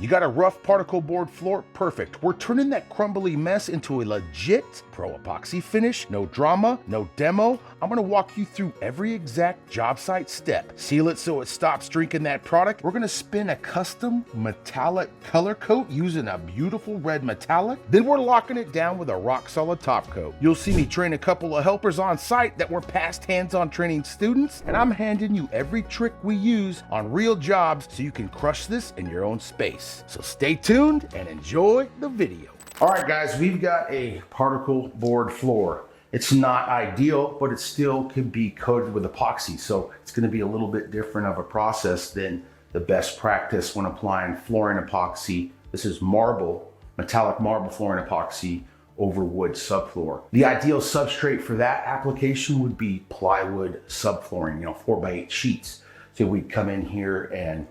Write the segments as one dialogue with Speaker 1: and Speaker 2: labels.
Speaker 1: You got a rough particle board floor? Perfect. We're turning that crumbly mess into a legit pro epoxy finish. No drama, no demo. I'm gonna walk you through every exact job site step. Seal it so it stops drinking that product. We're gonna spin a custom metallic color coat using a beautiful red metallic. Then we're locking it down with a rock solid top coat. You'll see me train a couple of helpers on site that were past hands-on training students, and I'm handing you every trick we use on real jobs so you can crush this in your own space. So stay tuned and enjoy the video. All right, guys, we've got a particle board floor. It's not ideal, but it still can be coated with epoxy. So it's gonna be a little bit different of a process than the best practice when applying flooring epoxy. This is marble, metallic marble flooring epoxy over wood subfloor. The ideal substrate for that application would be plywood subflooring, 4x8 sheets. So we'd come in here and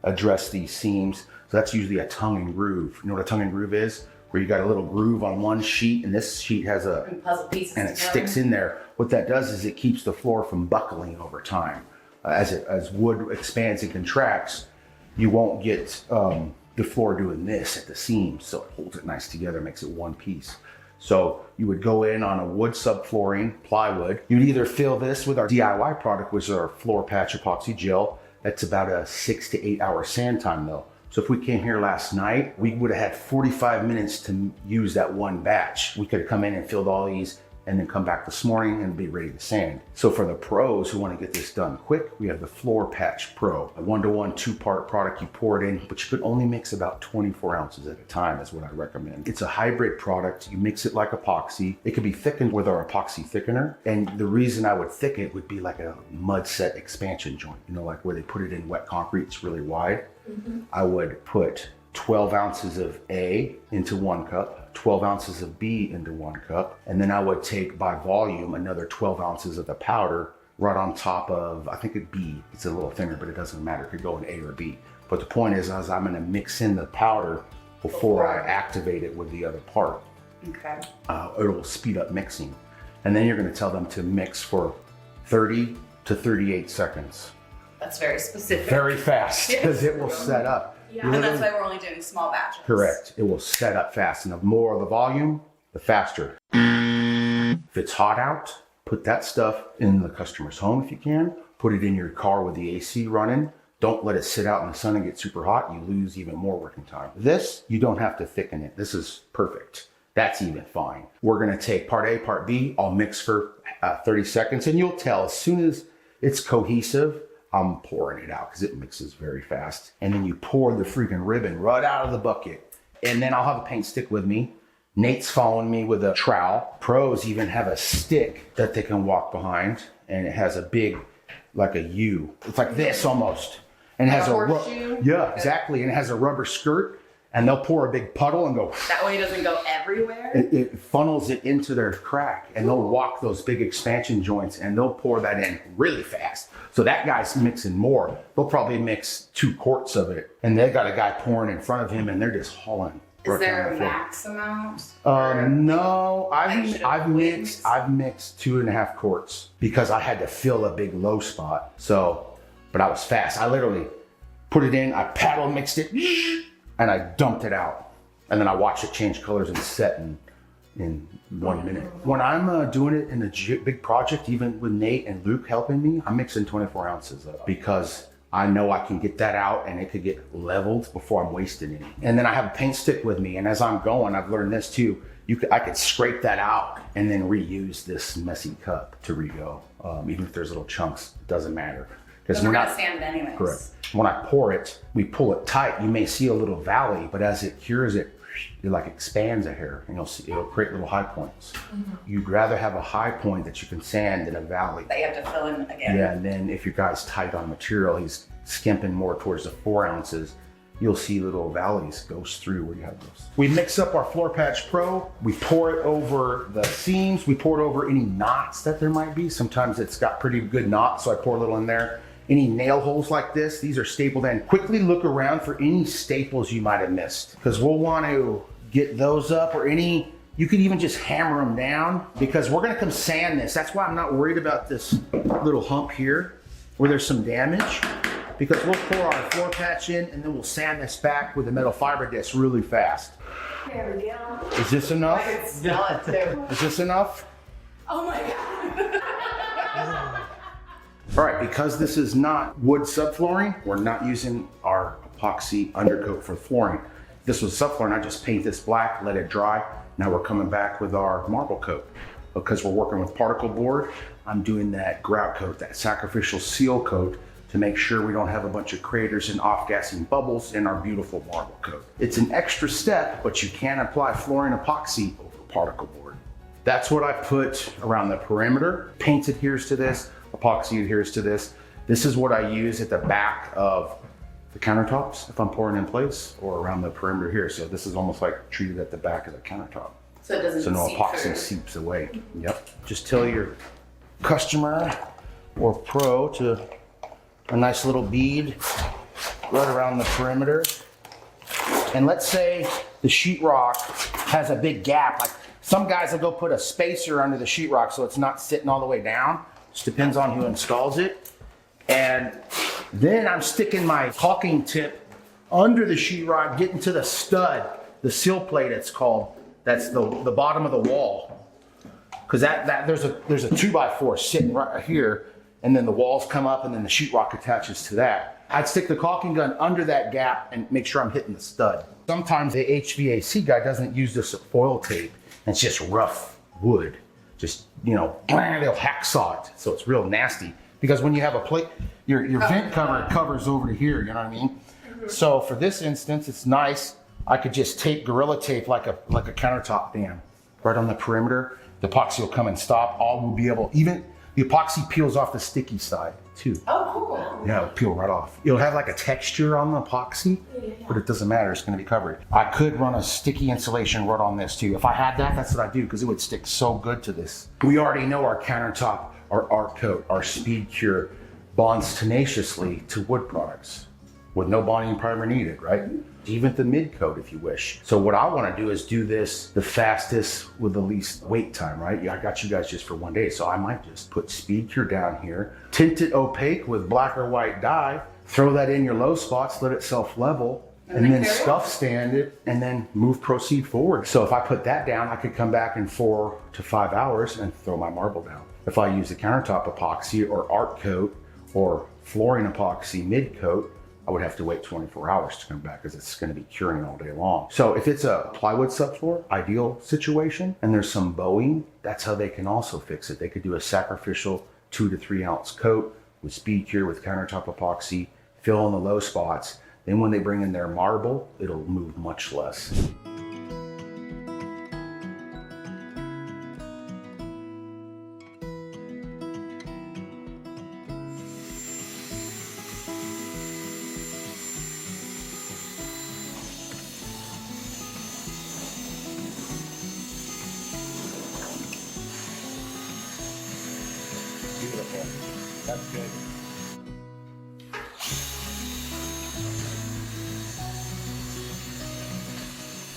Speaker 1: address these seams. So that's usually a tongue and groove. You know what a tongue and groove is? Where you got a little groove on one sheet and this sheet has
Speaker 2: puzzle pieces
Speaker 1: and it sticks in there. What that does is it keeps the floor from buckling over time. As wood expands and contracts, you won't get the floor doing this at the seams. So it holds it nice together, makes it one piece. So you would go in on a wood subflooring, plywood. You'd either fill this with our DIY product, which is our floor patch epoxy gel. That's about a 6 to 8 hour sand time though. So if we came here last night, we would have had 45 minutes to use that one batch. We could have come in and filled all these and then come back this morning and be ready to sand. So for the pros who want to get this done quick, we have the Floor Patch Pro, a 1-to-1 2-part product. You pour it in, but you could only mix about 24 ounces at a time is what I recommend. It's a hybrid product. You mix it like epoxy. It could be thickened with our epoxy thickener. And the reason I would thicken it would be like a mud set expansion joint, like where they put it in wet concrete, it's really wide. I would put 12 ounces of A into 1 cup, 12 ounces of B into 1 cup, and then I would take by volume another 12 ounces of the powder right on top of, I think it'd B. It's a little thinner, but it doesn't matter. It could go in A or B. But the point is I'm gonna mix in the powder before I activate it with the other part.
Speaker 2: Okay.
Speaker 1: It'll speed up mixing. And then you're gonna tell them to mix for 30 to 38 seconds.
Speaker 2: That's very specific.
Speaker 1: Very fast, because it will set up.
Speaker 2: Yeah, and that's why we're only doing small batches.
Speaker 1: Correct. It will set up fast. And the more the volume, the faster. If it's hot out, put that stuff in the customer's home if you can. Put it in your car with the AC running. Don't let it sit out in the sun and get super hot. You lose even more working time. This, you don't have to thicken it. This is perfect. That's even fine. We're gonna take part A, part B. I'll mix for 30 seconds and you'll tell as soon as it's cohesive, I'm pouring it out because it mixes very fast. And then you pour the freaking ribbon right out of the bucket. And then I'll have a paint stick with me. Nate's following me with a trowel. Pros even have a stick that they can walk behind. And it has a big, like a U. It's like this almost. And it has a
Speaker 2: horseshoe?
Speaker 1: Yeah, exactly. And it has a rubber skirt. And they'll pour a big puddle and go.
Speaker 2: That way it doesn't go everywhere?
Speaker 1: It funnels it into their crack. And they'll walk those big expansion joints and they'll pour that in really fast. So that guy's mixing more. They'll probably mix 2 quarts of it. And they got a guy pouring in front of him and they're just hauling.
Speaker 2: Is there a max amount?
Speaker 1: No, I've mixed 2.5 quarts because I had to fill a big low spot. So, but I was fast. I literally put it in, I paddle mixed it, and I dumped it out. And then I watched it change colors and set in 1 minute. When I'm doing it in a big project, even with Nate and Luke helping me, I'm mixing 24 ounces up because I know I can get that out and it could get leveled before I'm wasting any. And then I have a paint stick with me. And as I'm going, I've learned this too. I could scrape that out and then reuse this messy cup to re-go. Even if there's little chunks, it doesn't matter.
Speaker 2: Because we're gonna sand it anyways.
Speaker 1: Correct. When I pour it, we pull it tight. You may see a little valley, but as it cures it like expands a hair and you'll see it'll create little high points. You'd rather have a high point that you can sand than a valley.
Speaker 2: That you have to fill in again.
Speaker 1: Yeah, and then if your guy's tight on material, he's skimping more towards the 4 ounces, you'll see little valleys goes through where you have those. We mix up our Floor Patch Pro. We pour it over the seams. We pour it over any knots that there might be. Sometimes it's got pretty good knots, so I pour a little in there. Any nail holes like this, these are stapled in. Quickly look around for any staples you might have missed because we'll want to get those up or any, you could even just hammer them down because we're gonna come sand this. That's why I'm not worried about this little hump here where there's some damage. because we'll pour our floor patch in and then we'll sand this back with a metal fiber disc really fast.
Speaker 2: There we go.
Speaker 1: Is this enough?
Speaker 2: I can smell it too.
Speaker 1: Is this enough?
Speaker 2: Oh my God.
Speaker 1: All right, because this is not wood subflooring, we're not using our epoxy undercoat for flooring. If this was subflooring, I just paint this black, let it dry. Now we're coming back with our marble coat. Because we're working with particle board, I'm doing that grout coat, that sacrificial seal coat, to make sure we don't have a bunch of craters and off-gassing bubbles in our beautiful marble coat. It's an extra step, but you can apply flooring epoxy over particle board. That's what I put around the perimeter. Paint adheres to this, epoxy adheres to this. This is what I use at the back of the countertops if I'm pouring in place, or around the perimeter here. So this is almost like treated at the back of the countertop.
Speaker 2: So it doesn't
Speaker 1: So no
Speaker 2: seep
Speaker 1: epoxy
Speaker 2: through.
Speaker 1: seeps away. Yep. Just tell your customer or pro to a nice little bead right around the perimeter. And let's say the sheetrock has a big gap. Like some guys will go put a spacer under the sheetrock so it's not sitting all the way down. Just depends on who installs it. And then I'm sticking my caulking tip under the sheetrock, getting to the stud, the seal plate it's called. That's the bottom of the wall. Because there's a 2x4 sitting right here, and then the walls come up and then the sheetrock attaches to that. I'd stick the caulking gun under that gap and make sure I'm hitting the stud. Sometimes the HVAC guy doesn't use this foil tape, and it's just rough wood. Just, you know, they'll hacksaw it, so it's real nasty. Because when you have a plate, your vent cover covers over to here, you know what I mean? So for this instance, it's nice. I could just tape Gorilla Tape like a countertop dam right on the perimeter. The epoxy will come and stop. All will be able, even the epoxy peels off the sticky side too.
Speaker 2: Oh, cool.
Speaker 1: Yeah, it'll peel right off. It'll have like a texture on the epoxy, but it doesn't matter. It's going to be covered. I could run a sticky insulation rod on this too. If I had that, that's what I'd do, because it would stick so good to this. We already know our countertop, our art coat, our speed cure bonds tenaciously to wood products with no bonding primer needed, right? Even the mid coat if you wish. So what I want to do is do this the fastest with the least wait time, right? Yeah, I got you guys just for one day, so I might just put speed cure down here, tint it opaque with black or white dye, throw that in your low spots, let it self level, and then scuff stand it, and then proceed forward. So if I put that down, I could come back in 4 to 5 hours and throw my marble down. If I use the countertop epoxy or art coat or flooring epoxy mid coat, I would have to wait 24 hours to come back because it's going to be curing all day long. So if it's a plywood subfloor, ideal situation, and there's some bowing, that's how they can also fix it. They could do a sacrificial 2 to 3 ounce coat with speed cure with countertop epoxy, fill in the low spots. Then when they bring in their marble, it'll move much less. Beautiful. That's good.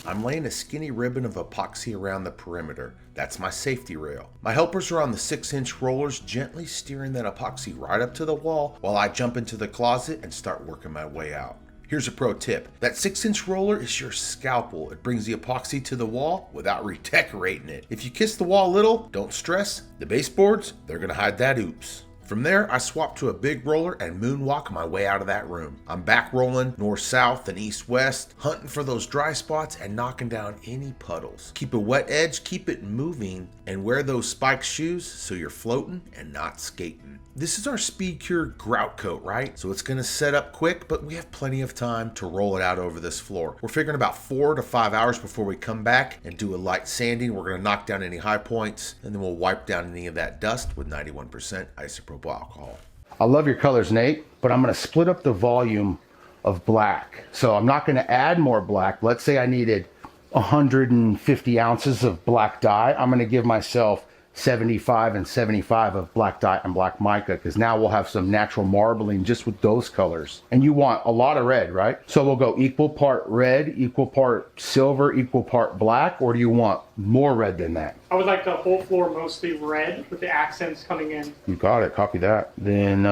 Speaker 3: I'm laying a skinny ribbon of epoxy around the perimeter. That's my safety rail. My helpers are on the 6-inch rollers, gently steering that epoxy right up to the wall while I jump into the closet and start working my way out. Here's a pro tip. That 6-inch roller is your scalpel. It brings the epoxy to the wall without redecorating it. If you kiss the wall a little, don't stress. The baseboards, they're gonna hide that oops. From there, I swap to a big roller and moonwalk my way out of that room. I'm back rolling north-south and east-west, hunting for those dry spots and knocking down any puddles. Keep a wet edge, keep it moving, and wear those spiked shoes so you're floating and not skating. This is our Speed Cure grout coat, right? So it's gonna set up quick, but we have plenty of time to roll it out over this floor. We're figuring about 4 to 5 hours before we come back and do a light sanding. We're gonna knock down any high points, and then we'll wipe down any of that dust with 91% isopropyl alcohol.
Speaker 1: I love your colors, Nate, but I'm gonna split up the volume of black. So I'm not gonna add more black. Let's say I needed 150 ounces of black dye. I'm gonna give myself 75 and 75 of black dye and black mica, because now we'll have some natural marbling just with those colors. And you want a lot of red, right? So we'll go equal part red, equal part silver, equal part black, or do you want More red than that.
Speaker 4: I would like the whole floor mostly red with the accents coming in.
Speaker 1: You got it. Copy that. Then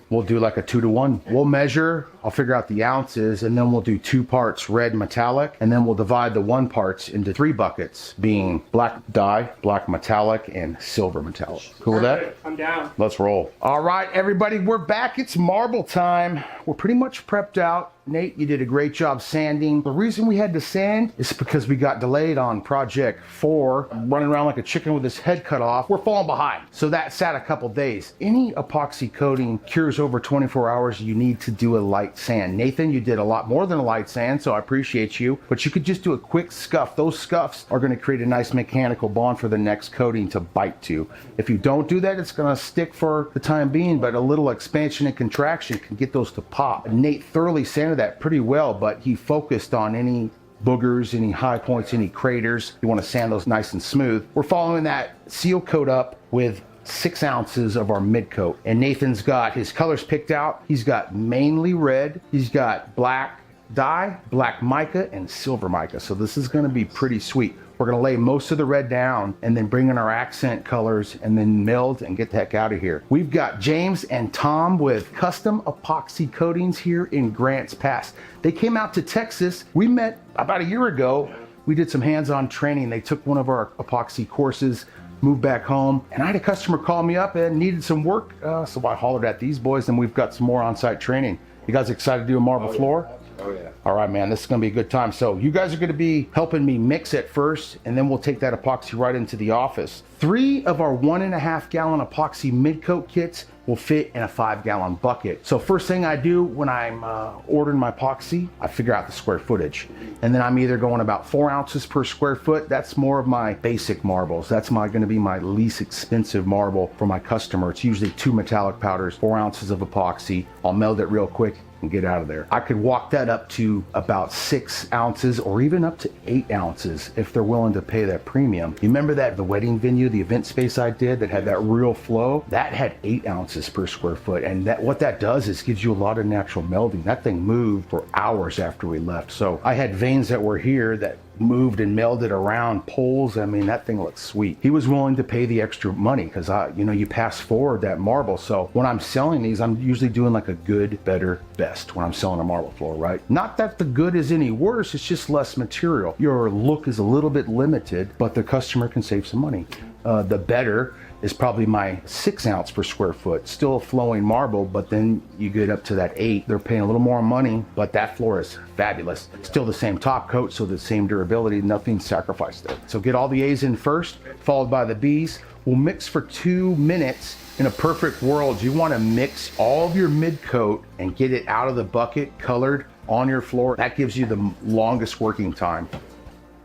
Speaker 1: we'll do like a 2-to-1. We'll measure. I'll figure out the ounces, and then we'll do 2 parts red metallic, and then we'll divide the 1 parts into 3 buckets, being black dye, black metallic, and silver metallic. Cool with that?
Speaker 4: Perfect. I'm down.
Speaker 1: Let's roll. All right, everybody, we're back. It's marble time. We're pretty much prepped out. Nate, you did a great job sanding. The reason we had to sand is because we got delayed on project 4, running around like a chicken with his head cut off. We're falling behind. So that sat a couple days. Any epoxy coating cures over 24 hours, you need to do a light sand. Nathan, you did a lot more than a light sand, so I appreciate you. But you could just do a quick scuff. Those scuffs are gonna create a nice mechanical bond for the next coating to bite to. If you don't do that, it's gonna stick for the time being, but a little expansion and contraction can get those to pop. Nate thoroughly sanded that pretty well, but he focused on any boogers, any high points, any craters. You want to sand those nice and smooth. We're following that seal coat up with 6 ounces of our mid coat, and Nathan's got his colors picked out. He's got mainly red, he's got black dye, black mica, and silver mica. So this is going to be pretty sweet. We're going to lay most of the red down and then bring in our accent colors and then meld and get the heck out of here. We've got James and Tom with custom epoxy coatings here in Grants Pass. They came out to Texas. We met about a year ago. We did some hands-on training. They took one of our epoxy courses, moved back home, and I had a customer call me up and needed some work. So I hollered at these boys, and we've got some more on-site training. You guys excited to do a marble floor?
Speaker 5: Oh yeah.
Speaker 1: All right, man, this is gonna be a good time. So you guys are gonna be helping me mix it first, and then we'll take that epoxy right into the office. 3 of our 1.5 gallon epoxy mid coat kits will fit in a 5-gallon bucket. So first thing I do when I'm ordering my epoxy, I figure out the square footage. And then I'm either going about 4 ounces per square foot. That's more of my basic marbles. That's gonna be my least expensive marble for my customer. It's usually 2 metallic powders, 4 ounces of epoxy. I'll meld it real quick and get out of there. I could walk that up to about 6 ounces or even up to 8 ounces if they're willing to pay that premium. You remember that the wedding venue, the event space I did that had that real flow? That had 8 ounces per square foot. And that what that does is gives you a lot of natural melding. That thing moved for hours after we left. So I had veins that were here that moved and melded around poles. I mean, that thing looks sweet. He was willing to pay the extra money because you pass forward that marble. So when I'm selling these, I'm usually doing like a good, better, best when I'm selling a marble floor, right? Not that the good is any worse, it's just less material. Your look is a little bit limited, but the customer can save some money. The better is probably my 6 ounce per square foot, still flowing marble, but then you get up to that 8. They're paying a little more money, but that floor is fabulous. Still the same top coat, so the same durability, nothing sacrificed there. So get all the A's in first, followed by the B's. We'll mix for 2 minutes. In a perfect world, you want to mix all of your mid coat and get it out of the bucket, colored on your floor. That gives you the longest working time.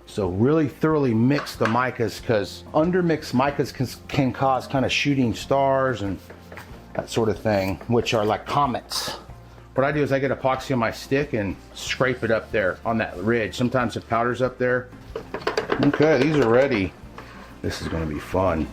Speaker 1: So really thoroughly mix the micas, because undermixed micas can cause kind of shooting stars and that sort of thing, which are like comets. What I do is I get epoxy on my stick and scrape it up there on that ridge. Sometimes the powder's up there. Okay, these are ready. This is gonna be fun.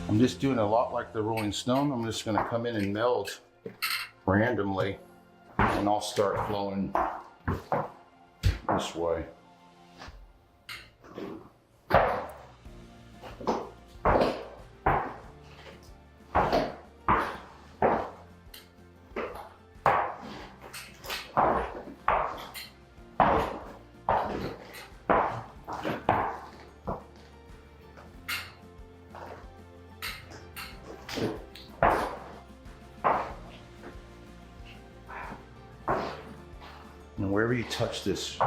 Speaker 1: I'm just doing a lot like the Rolling Stone. I'm just gonna come in and meld randomly, and I'll start flowing this way. And wherever you touch this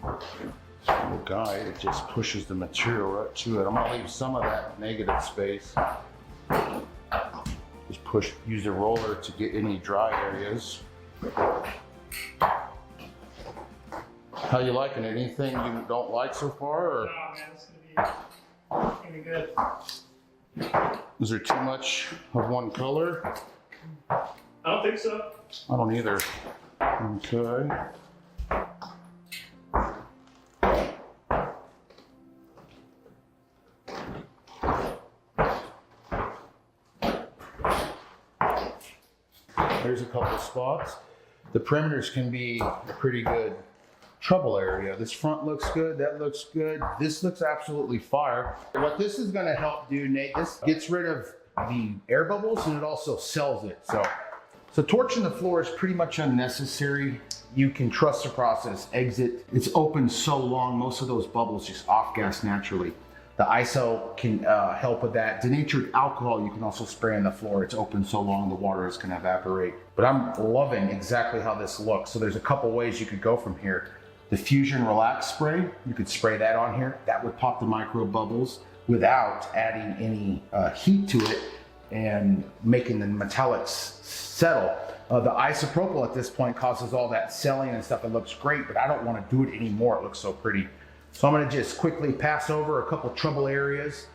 Speaker 1: little guide, it just pushes the material right to it. I'm gonna leave some of that negative space Just use the roller to get any dry areas. How you liking it? Anything you don't like so far? Or?
Speaker 4: Oh man, it's gonna be good.
Speaker 1: Is there too much of one color?
Speaker 4: I don't think so.
Speaker 1: I don't either. Okay. There's a couple of spots. The perimeters can be a pretty good trouble area. This front looks good, that looks good. This looks absolutely fire. What this is gonna help do, Nate, this gets rid of the air bubbles and it also sells it. So torching the floor is pretty much unnecessary. You can trust the process, exit. It's open so long, most of those bubbles just off gas naturally. The ISO can help with that. Denatured alcohol you can also spray on the floor. It's open so long the water is gonna evaporate. But I'm loving exactly how this looks. So there's a couple ways you could go from here. The Fusion Relax Spray, you could spray that on here. That would pop the micro bubbles without adding any heat to it and making the metallics settle. The isopropyl at this point causes all that selling and stuff. It looks great, but I don't want to do it anymore. It looks so pretty. So I'm going to just quickly pass over a couple trouble areas,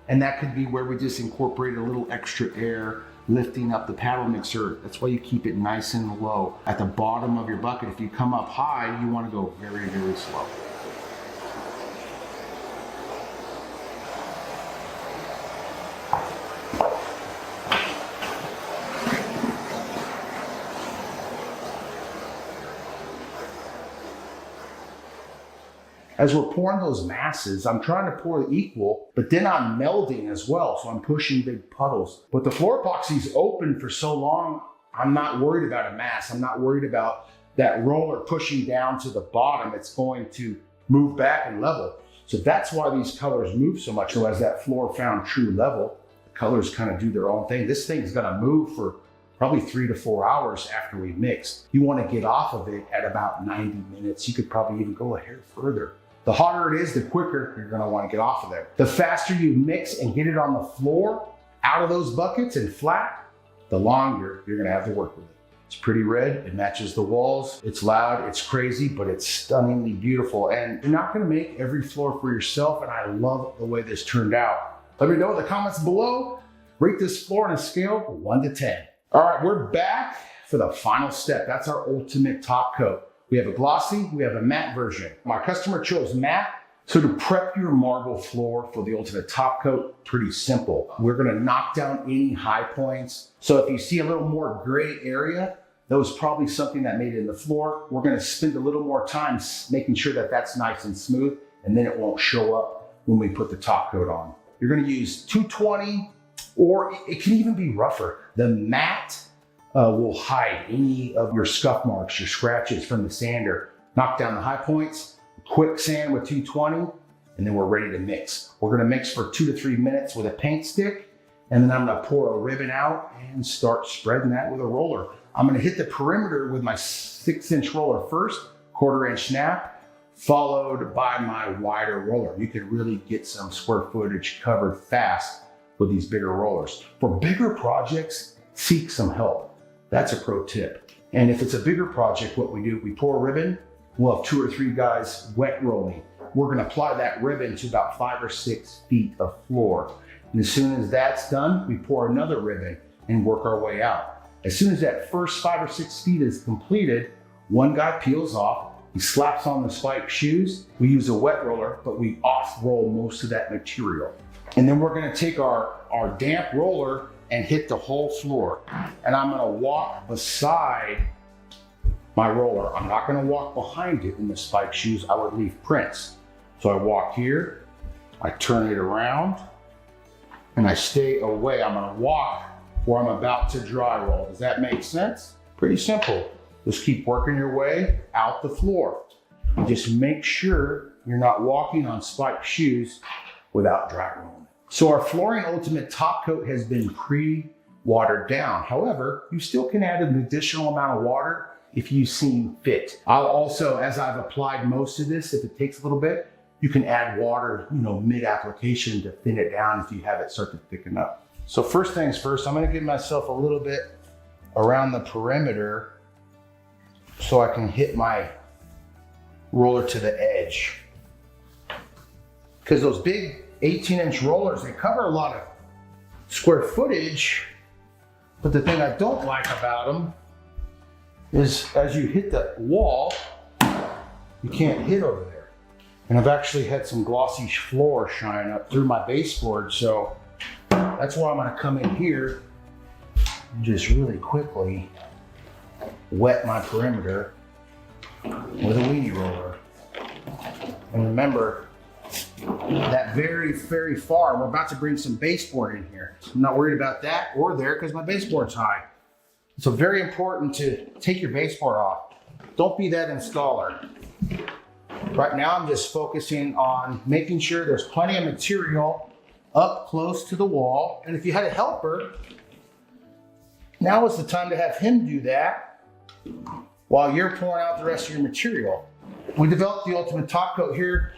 Speaker 1: and that could be where we just incorporate a little extra air, lifting up the paddle mixer. That's why you keep it nice and low. At the bottom of your bucket, if you come up high, you want to go very, very slow. As we're pouring those masses, I'm trying to pour equal, but then I'm melding as well, so I'm pushing big puddles. But the floor epoxy is open for so long, I'm not worried about a mass. I'm not worried about that roller pushing down to the bottom. It's going to move back and level. So that's why these colors move so much. So as that floor found true level, the colors kind of do their own thing. This thing is gonna move for probably 3 to 4 hours after we mix. You wanna get off of it at about 90 minutes. You could probably even go a hair further. The hotter it is, the quicker you're gonna wanna get off of there. The faster you mix and get it on the floor, out of those buckets and flat, the longer you're gonna have to work with it. It's pretty red, it matches the walls, it's loud, it's crazy, but it's stunningly beautiful. And you're not gonna make every floor for yourself, and I love the way this turned out. Let me know in the comments below. Rate this floor on a scale of 1 to 10. All right, we're back for the final step. That's our ultimate top coat. We have a glossy, we have a matte version. My customer chose matte. So to prep your marble floor for the ultimate top coat, pretty simple. We're gonna knock down any high points. So if you see a little more gray area, that was probably something that made it in the floor. We're gonna spend a little more time making sure that that's nice and smooth, and then it won't show up when we put the top coat on. You're gonna use 220, or it can even be rougher. The matte will hide any of your scuff marks, your scratches from the sander. Knock down the high points, quick sand with 220, and then we're ready to mix. We're gonna mix for 2 to 3 minutes with a paint stick, and then I'm gonna pour a ribbon out and start spreading that with a roller. I'm gonna hit the perimeter with my 6-inch roller first, 1/4 inch snap, followed by my wider roller. You can really get some square footage covered fast with these bigger rollers. For bigger projects, seek some help. That's a pro tip. And if it's a bigger project, what we do, we pour a ribbon, we'll have 2 or 3 guys wet rolling. We're gonna apply that ribbon to about 5 or 6 feet of floor. And as soon as that's done, we pour another ribbon and work our way out. As soon as that first 5 or 6 feet is completed, one guy peels off, he slaps on the spiked shoes. We use a wet roller, but we off roll most of that material. And then we're gonna take our damp roller and hit the whole floor. And I'm gonna walk beside my roller. I'm not gonna walk behind it in the spiked shoes. I would leave prints. So I walk here, I turn it around, and I stay away. I'm gonna walk where I'm about to dry roll. Does that make sense? Pretty simple. Just keep working your way out the floor. And just make sure you're not walking on spiked shoes without dry rolling. So our Flooring Ultimate Top Coat has been pre-watered down. However, you still can add an additional amount of water if you seem fit. I'll also, as I've applied most of this, if it takes a little bit, you can add water, mid-application to thin it down if you have it start to thicken up. So first things first, I'm gonna give myself a little bit around the perimeter so I can hit my roller to the edge. Because those big 18-inch rollers, they cover a lot of square footage, but the thing I don't like about them is as you hit the wall, you can't hit over there. And I've actually had some glossy floor shine up through my baseboard, so that's why I'm gonna come in here and just really quickly wet my perimeter with a weenie roller. And remember, that very, very far, we're about to bring some baseboard in here. I'm not worried about that or there because my baseboard's high. So very important to take your baseboard off. Don't be that installer. Right now, I'm just focusing on making sure there's plenty of material up close to the wall. And if you had a helper, now is the time to have him do that while you're pouring out the rest of your material. We developed the ultimate top coat here.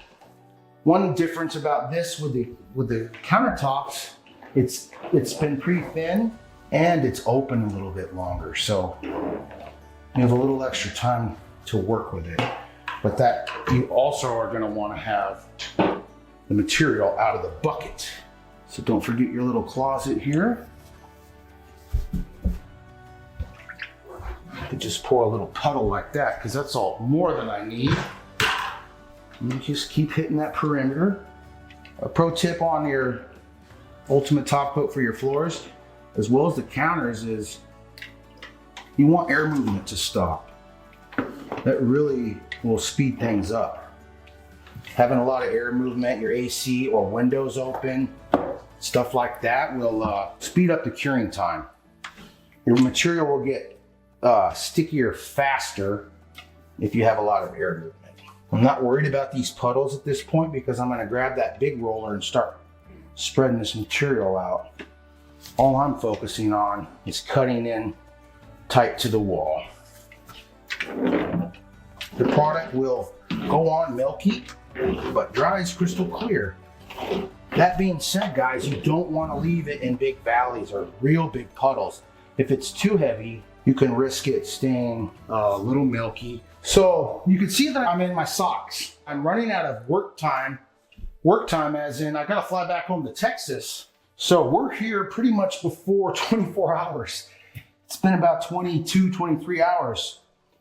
Speaker 1: One difference about this with the countertops, it's been pretty thin and it's open a little bit longer. So you have a little extra time to work with it. But that you also are gonna wanna have the material out of the bucket. So don't forget your little closet here. You could just pour a little puddle like that because that's all more than I need. And you just keep hitting that perimeter. A pro tip on your ultimate top coat for your floors, as well as the counters, is you want air movement to stop. That really will speed things up. Having a lot of air movement, your AC or windows open, stuff like that will speed up the curing time. Your material will get stickier faster if you have a lot of air movement. I'm not worried about these puddles at this point because I'm going to grab that big roller and start spreading this material out. All I'm focusing on is cutting in tight to the wall. The product will go on milky, but dries crystal clear. That being said, guys, you don't want to leave it in big valleys or real big puddles. If it's too heavy, you can risk it staying a little milky. So you can see that I'm in my socks. I'm running out of work time as in I gotta fly back home to Texas. So we're here pretty much before 24 hours. It's been about 22, 23 hours.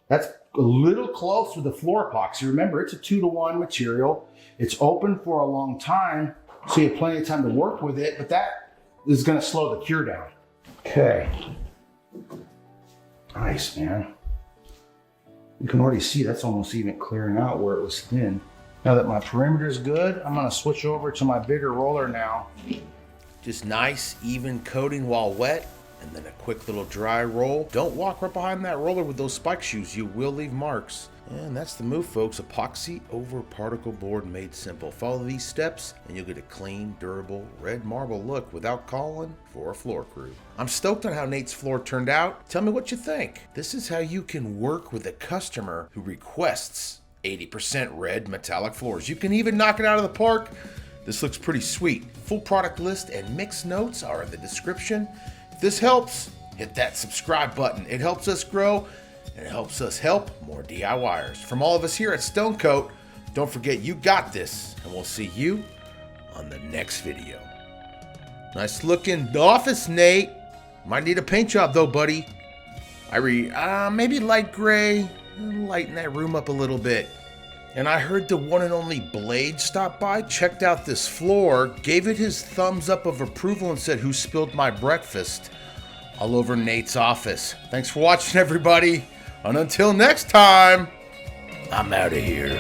Speaker 1: That's a little close with the floor epoxy. Remember, it's a 2-to-1 material. It's open for a long time, so you have plenty of time to work with it, but that is gonna slow the cure down. Okay. Nice, man. You can already see that's almost even clearing out where it was thin. Now that my perimeter is good, I'm gonna switch over to my bigger roller now.
Speaker 3: Just nice, even coating while wet, and then a quick little dry roll. Don't walk right behind that roller with those spike shoes. You will leave marks. And that's the move, folks. Epoxy over particle board made simple. Follow these steps and you'll get a clean, durable, red marble look without calling for a floor crew. I'm stoked on how Nate's floor turned out. Tell me what you think. This is how you can work with a customer who requests 80% red metallic floors. You can even knock it out of the park. This looks pretty sweet. Full product list and mixed notes are in the description. If this helps, hit that subscribe button. It helps us grow and it helps us help more DIYers. From all of us here at Stone Coat, don't forget you got this, and we'll see you on the next video. Nice looking office, Nate. Might need a paint job though, buddy. Maybe light gray. Lighten that room up a little bit. And I heard the one and only Blade stopped by, checked out this floor, gave it his thumbs up of approval and said, "Who spilled my breakfast?" All over Nate's office. Thanks for watching, everybody. And until next time, I'm out of here.